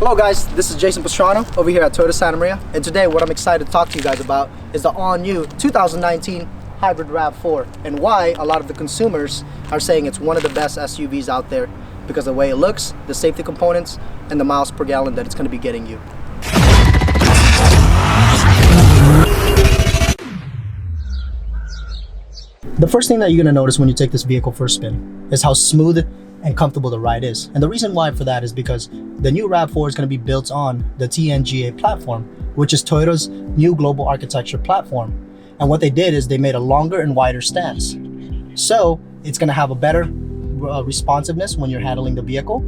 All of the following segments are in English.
Hello guys, this is Jason Pastrano over here at Toyota Santa Maria, and today what I'm excited to talk to you guys about is the all-new 2019 hybrid RAV4 and why a lot of the consumers are saying it's one of the best SUVs out there because of the way it looks, the safety components, and the miles per gallon that it's going to be getting you. The first thing that you're going to notice when you take this vehicle for a spin is how smooth and comfortable the ride is. And the reason why for that is because the new RAV4 is going to be built on the TNGA platform, which is Toyota's new global architecture platform. And what they did is they made a longer and wider stance. So it's going to have a better responsiveness when you're handling the vehicle.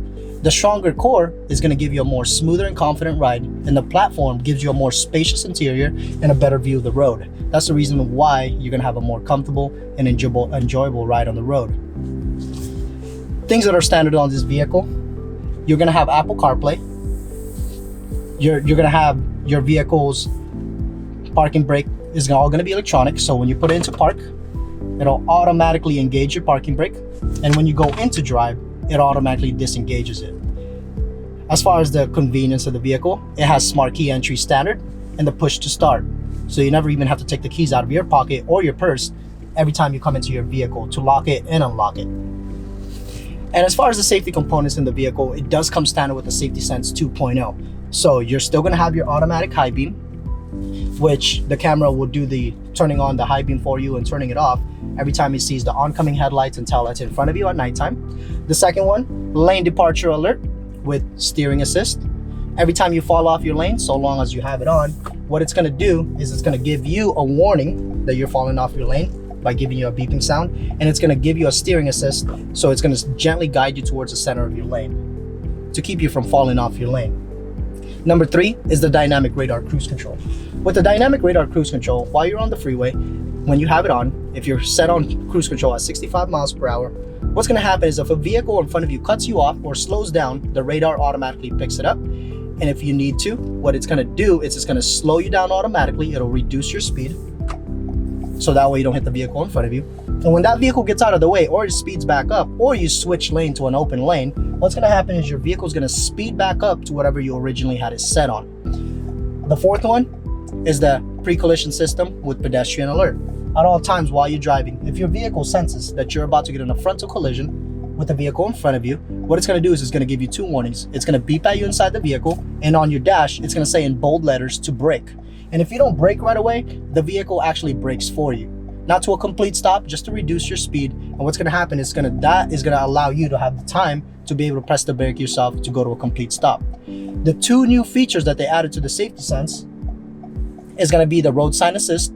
The stronger core is going to give you a more smoother and confident ride, and the platform gives you a more spacious interior and a better view of the road. That's the reason why you're going to have a more comfortable and enjoyable ride on the road. Things that are standard on this vehicle: you're going to have Apple CarPlay. You're going to have your vehicle's parking brake is all going to be electronic. So when you put it into park, it'll automatically engage your parking brake, and when you go into drive, it automatically disengages it. As far as the convenience of the vehicle, it has smart key entry standard and the push to start. So you never even have to take the keys out of your pocket or your purse every time you come into your vehicle to lock it and unlock it. And as far as the safety components in the vehicle, it does come standard with the Safety Sense 2.0. So you're still going to have your automatic high beam, which the camera will do the turning on the high beam for you and turning it off every time it sees the oncoming headlights and tail lights in front of you at nighttime. The second one, lane departure alert with steering assist. Every time you fall off your lane, so long as you have it on, what it's going to do is it's going to give you a warning that you're falling off your lane by giving you a beeping sound, and it's going to give you a steering assist, so it's going to gently guide you towards the center of your lane to keep you from falling off your lane. Number 3 is the dynamic radar cruise control. With the dynamic radar cruise control, while you're on the freeway, when you have it on, if you're set on cruise control at 65 miles per hour, what's going to happen is if a vehicle in front of you cuts you off or slows down, the radar automatically picks it up. And if you need to, what it's going to do is it's going to slow you down automatically. It'll reduce your speed, so that way you don't hit the vehicle in front of you. And when that vehicle gets out of the way, or it speeds back up, or you switch lane to an open lane, what's going to happen is your vehicle is going to speed back up to whatever you originally had it set on. The fourth one is the pre-collision system with pedestrian alert. At all times while you're driving, if your vehicle senses that you're about to get in a frontal collision with the vehicle in front of you, what it's going to do is it's going to give you 2 warnings. It's going to beep at you inside the vehicle, and on your dash, it's going to say in bold letters to brake. And if you don't brake right away, the vehicle actually brakes for you. Not to a complete stop, just to reduce your speed. And what's going to happen is that is going to allow you to have the time to be able to press the brake yourself to go to a complete stop. The 2 new features that they added to the Safety Sense is going to be the road sign assist.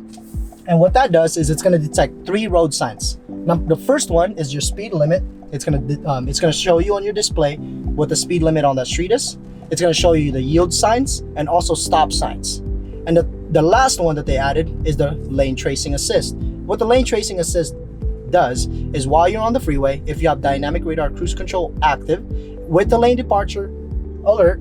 And what that does is it's going to detect 3 road signs. Now, the first one is your speed limit. It's going to show you on your display what the speed limit on that street is. It's going to show you the yield signs and also stop signs. And the last one that they added is the lane tracing assist. What the lane tracing assist does is while you're on the freeway, if you have dynamic radar cruise control active with the lane departure alert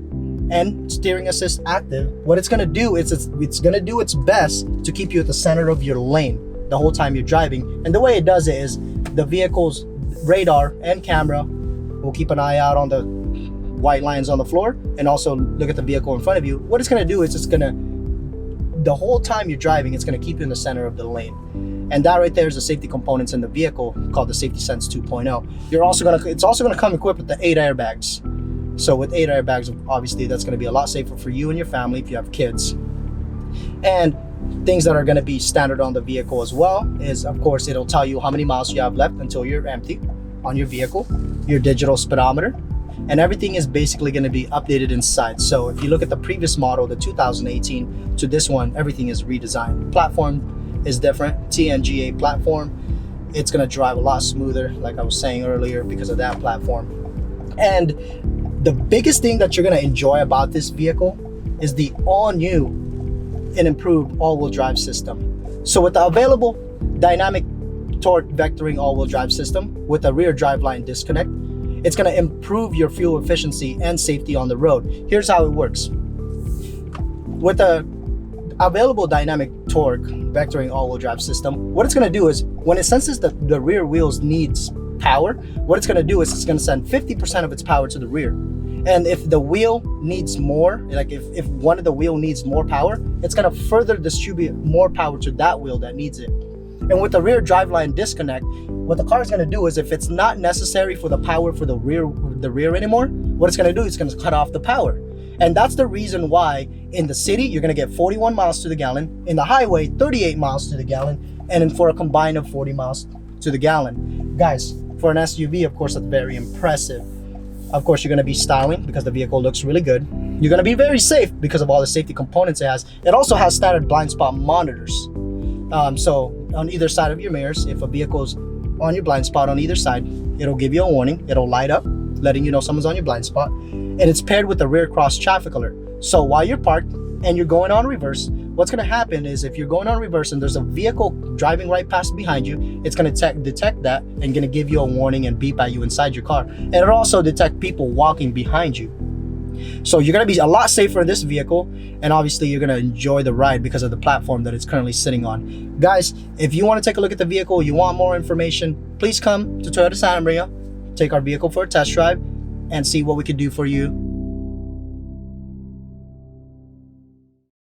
and steering assist active, what it's going to do is it's going to do its best to keep you at the center of your lane the whole time you're driving. And the way it does it is the vehicle's radar and camera will keep an eye out on the white lines on the floor and also look at the vehicle in front of you. What it's going to do is it's going to, the whole time you're driving, it's going to keep you in the center of the lane. And that right there is the safety components in the vehicle called the Safety Sense 2.0. It's also going to come equipped with the 8 airbags. So with 8 airbags, obviously that's going to be a lot safer for you and your family if you have kids. And things that are going to be standard on the vehicle as well is, of course, it'll tell you how many miles you have left until you're empty on your vehicle, your digital speedometer, and everything is basically going to be updated inside. So if you look at the previous model, the 2018, to this one, everything is redesigned. Platform is different, TNGA platform. It's going to drive a lot smoother, like I was saying earlier, because of that platform. And the biggest thing that you're going to enjoy about this vehicle is the all-new and improved all-wheel drive system. So with the available dynamic torque vectoring all-wheel drive system with a rear driveline disconnect, it's going to improve your fuel efficiency and safety on the road. Here's how it works. With the available dynamic torque vectoring all-wheel drive system, what it's going to do is when it senses that the rear wheels needs power, what it's gonna do is it's gonna send 50% of its power to the rear. And if the wheel needs more, like if one of the wheel needs more power, it's gonna further distribute more power to that wheel that needs it. And with the rear driveline disconnect, what the car is gonna do is if it's not necessary for the power for the rear anymore, what it's gonna do is it's gonna cut off the power. And that's the reason why in the city, you're gonna get 41 miles to the gallon, in the highway, 38 miles to the gallon, and then for a combined of 40 miles to the gallon. Guys, for an SUV, of course, that's very impressive. Of course, you're gonna be styling because the vehicle looks really good. You're gonna be very safe because of all the safety components it has. It also has standard blind spot monitors. So on either side of your mirrors, if a vehicle's on your blind spot on either side, it'll give you a warning. It'll light up, letting you know someone's on your blind spot. And it's paired with the rear cross traffic alert. So while you're parked and you're going on reverse, what's gonna happen is if you're going on reverse and there's a vehicle driving right past behind you, it's gonna detect that and gonna give you a warning and beep at you inside your car. And it'll also detect people walking behind you. So you're gonna be a lot safer in this vehicle, and obviously you're gonna enjoy the ride because of the platform that it's currently sitting on. Guys, if you wanna take a look at the vehicle, you want more information, please come to Toyota Santa Maria, take our vehicle for a test drive, and see what we can do for you.